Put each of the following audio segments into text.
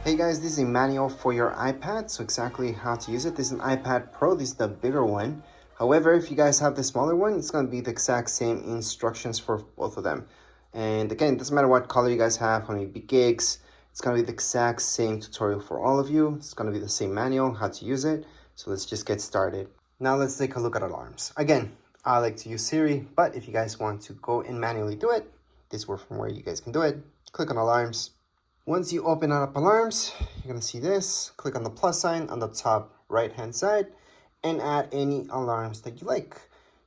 Hey guys, this is a manual for your iPad, so exactly how to use it. This is an iPad Pro, this is the bigger one. However, if you guys have the smaller one, it's going to be the exact same instructions for both of them. And again, it doesn't matter what color you guys have, how many big gigs, it's going to be the exact same tutorial for all of you. It's going to be the same manual, how to use it. So let's just get started. Now let's take a look at alarms. Again, I like to use Siri, but if you guys want to go and manually do it, this is from where you guys can do it. Click on alarms. Once you open up alarms, you're going to see this. Click on the plus sign on the top right hand side and add any alarms that you like.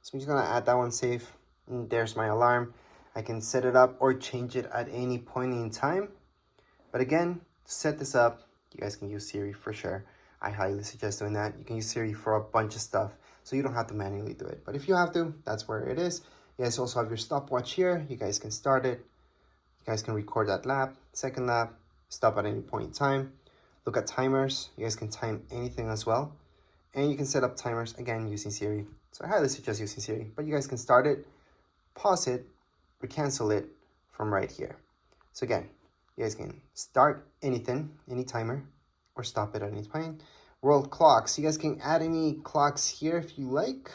So I'm just going to add that one, save. And there's my alarm. I can set it up or change it at any point in time. But again, to set this up, you guys can use Siri for sure. I highly suggest doing that. You can use Siri for a bunch of stuff, so you don't have to manually do it. But if you have to, that's where it is. You guys also have your stopwatch here. You guys can start it. You guys can record that lap, second lap, stop at any point in time. Look at timers. You guys can time anything as well. And you can set up timers, again, using Siri. So I highly suggest using Siri. But you guys can start it, pause it, or cancel it from right here. So again, you guys can start anything, any timer, or stop it at any point. World clocks. You guys can add any clocks here if you like.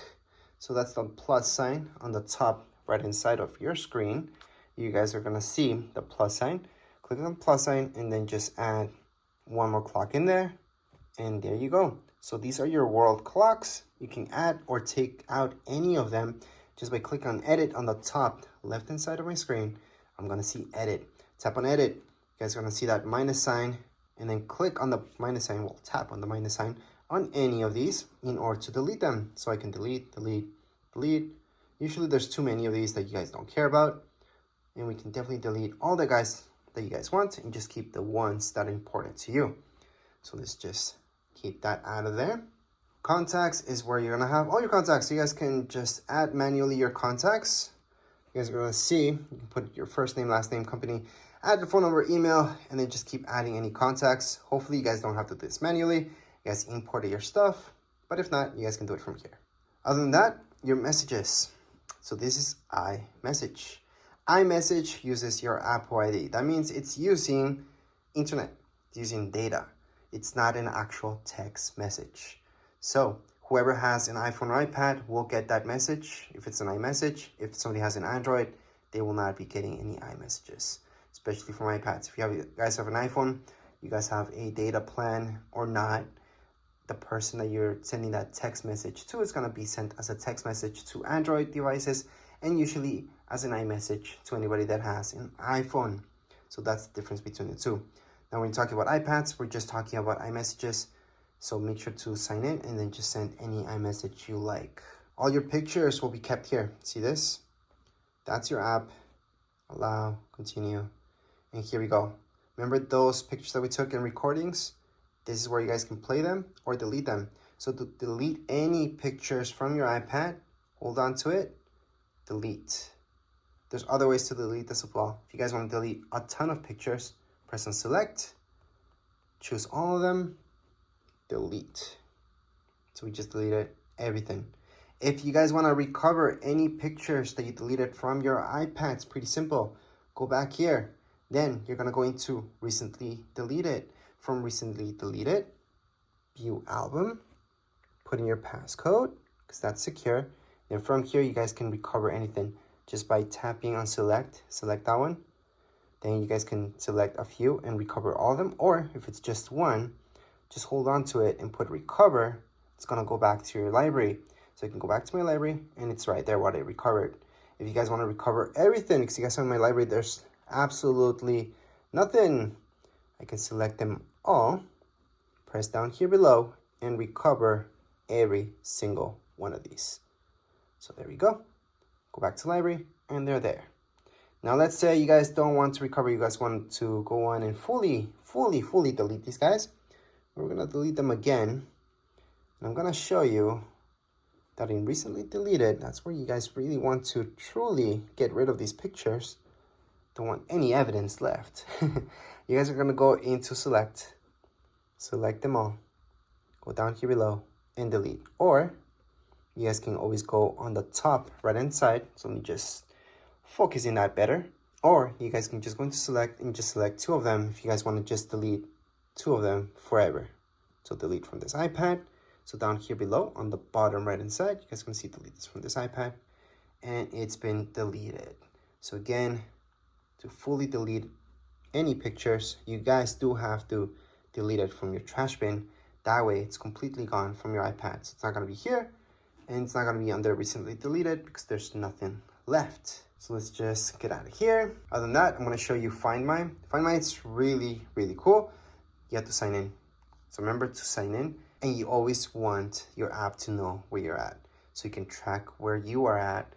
So that's the plus sign on the top right hand side of your screen. You guys are going to see the plus sign. Click on the plus sign and then just add one more clock in there. And there you go. So these are your world clocks. You can add or take out any of them just by clicking on edit on the top left hand side of my screen. I'm going to see edit. Tap on edit. You guys are going to see that minus sign. And then click on the minus sign. Well, tap on the minus sign on any of these in order to delete them. So I can delete, delete, delete. Usually there's too many of these that you guys don't care about. And we can definitely delete all the guys that you guys want and just keep the ones that are important to you. So let's just keep that out of there. Contacts is where you're going to have all your contacts. So you guys can just add manually your contacts. You guys are going to see, you can put your first name, last name, company, add your phone number, email, and then just keep adding any contacts. Hopefully you guys don't have to do this manually. You guys import your stuff, but if not, you guys can do it from here. Other than that, your messages. So this is iMessage. iMessage uses your Apple ID. That means it's using internet, it's using data. It's not an actual text message. So whoever has an iPhone or iPad will get that message if it's an iMessage. If somebody has an Android, they will not be getting any iMessages, especially from iPads. If you guys have an iPhone, you guys have a data plan or not, the person that you're sending that text message to is going to be sent as a text message to Android devices and usually as an iMessage to anybody that has an iPhone. So that's the difference between the two. Now when you're talking about iPads, we're just talking about iMessages. So make sure to sign in and then just send any iMessage you like. All your pictures will be kept here. See this? That's your app. Allow, continue. And here we go. Remember those pictures that we took in recordings? This is where you guys can play them or delete them. So to delete any pictures from your iPad, hold on to it, delete. There's other ways to delete this as well. If you guys want to delete a ton of pictures, press on select, choose all of them, delete. So we just deleted everything. If you guys want to recover any pictures that you deleted from your iPad, it's pretty simple. Go back here. Then you're going to go into recently deleted. From recently deleted, view album, put in your passcode because that's secure. Then from here, you guys can recover anything just by tapping on select that one. Then you guys can select a few and recover all of them. Or if it's just one, just hold on to it and put recover. It's going to go back to your library. So you can go back to my library and it's right there what I recovered. If you guys want to recover everything, because you guys have in my library, there's absolutely nothing. I can select them all, press down here below, and recover every single one of these. So there we go. Go back to library, and they're there. Now let's say you guys don't want to recover, you guys want to go on and fully delete these guys. We're gonna delete them again. And I'm gonna show you that in recently deleted, that's where you guys really want to truly get rid of these pictures. Don't want any evidence left. You guys are going to go into select them all, go down here below and delete. Or you guys can always go on the top right hand side. So let me just focus in that better. Or you guys can just go into select and just select two of them if you guys want to just delete two of them forever. So delete from this iPad. So down here below on the bottom right hand side, you guys can see delete this from this iPad, and it's been deleted. So again, to fully delete any pictures, you guys do have to delete it from your trash bin. That way it's completely gone from your iPad. So it's not gonna be here, and it's not gonna be under recently deleted because there's nothing left. So let's just get out of here. Other than that, I'm gonna show you Find My. Find My, it's really, really cool. You have to sign in. So remember to sign in, and you always want your app to know where you're at. So you can track where you are at.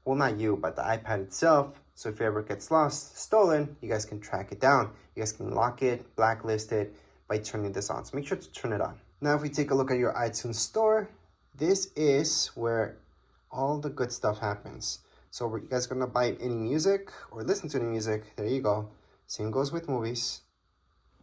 Well, not you, but the iPad itself. So if it ever gets lost, stolen, you guys can track it down. You guys can lock it, blacklist it by turning this on. So make sure to turn it on. Now, if we take a look at your iTunes store, this is where all the good stuff happens. So you guys are gonna buy any music or listen to any music, there you go. Same goes with movies,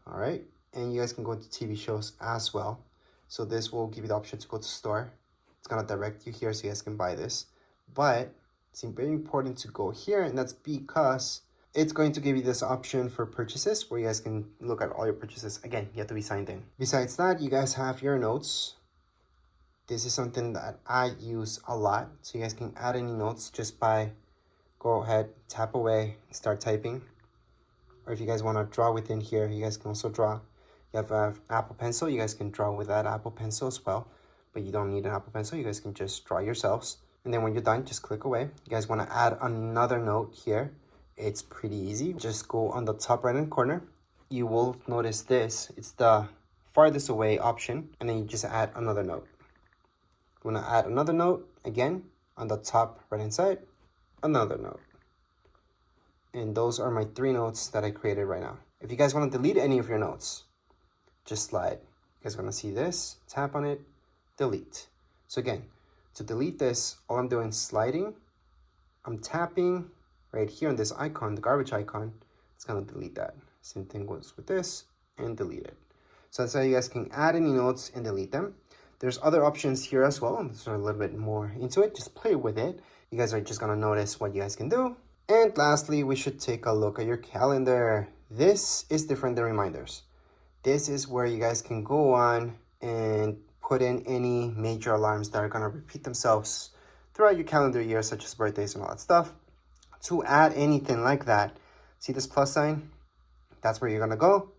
all right? And you guys can go to TV shows as well. So this will give you the option to go to store. It's gonna direct you here so you guys can buy this. But it's very important to go here, and that's because it's going to give you this option for purchases where you guys can look at all your purchases. Again, you have to be signed in. Besides that, you guys have your notes. This is something that I use a lot. So you guys can add any notes just by go ahead, tap away, start typing. Or if you guys want to draw within here, you guys can also draw. You have an Apple Pencil, you guys can draw with that Apple Pencil as well. But you don't need an Apple Pencil, you guys can just draw yourselves. And then when you're done, just click away. You guys want to add another note here. It's pretty easy. Just go on the top right hand corner. You will notice this. It's the farthest away option. And then you just add another note. You want to add another note, again, on the top right hand side, another note. And those are my 3 notes that I created right now. If you guys want to delete any of your notes, just slide. You guys are going to see this, tap on it, delete. So again, to delete this, all I'm doing is sliding. I'm tapping right here on this icon, the garbage icon. It's going to delete that. Same thing goes with this, and delete it. So that's how you guys can add any notes and delete them. There's other options here as well. I'm just a little bit more into it. Just play with it. You guys are just going to notice what you guys can do. And lastly, we should take a look at your calendar. This is different than reminders. This is where you guys can go on and put in any major alarms that are going to repeat themselves throughout your calendar year, such as birthdays and all that stuff. To add anything like that, see this plus sign? That's where you're going to go.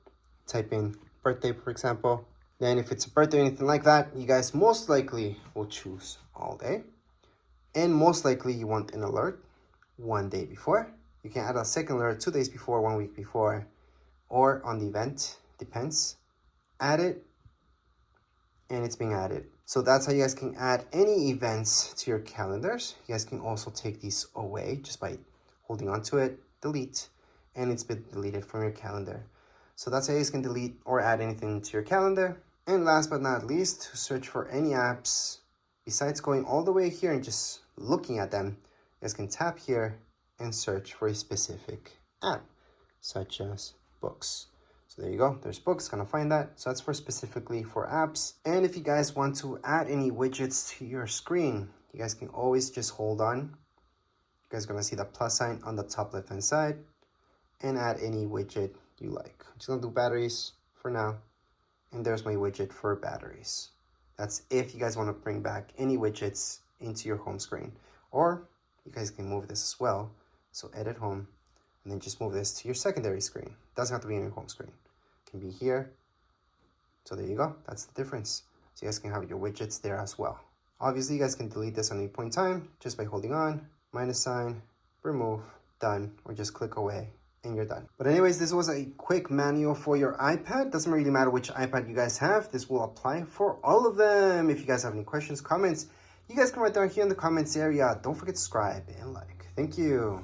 Type in birthday, for example. Then if it's a birthday or anything like that, you guys most likely will choose all day. And most likely you want an alert 1 day before. You can add a second alert 2 days before, 1 week before, or on the event, depends. Add it, and it's being added. So that's how you guys can add any events to your calendars. You guys can also take these away just by holding onto it, delete, and it's been deleted from your calendar. So that's how you guys can delete or add anything to your calendar. And last but not least, to search for any apps, besides going all the way here and just looking at them, you guys can tap here and search for a specific app, such as books. So there you go, there's books, gonna find that. So that's specifically for apps. And if you guys want to add any widgets to your screen, you guys can always just hold on. You guys are gonna see the plus sign on the top left hand side and add any widget you like. I'm just gonna do batteries for now. And there's my widget for batteries. That's if you guys want to bring back any widgets into your home screen. Or you guys can move this as well. So edit home, and then just move this to your secondary screen. Doesn't have to be in your home screen. It can be here. So there you go. That's the difference. So you guys can have your widgets there as well. Obviously, you guys can delete this at any point in time just by holding on, minus sign, remove, done, or just click away. And you're done. But anyways, this was a quick manual for your iPad. Doesn't really matter which iPad you guys have. This will apply for all of them. If you guys have any questions, comments, you guys can write down here in the comments area. Don't forget to subscribe and like. Thank you.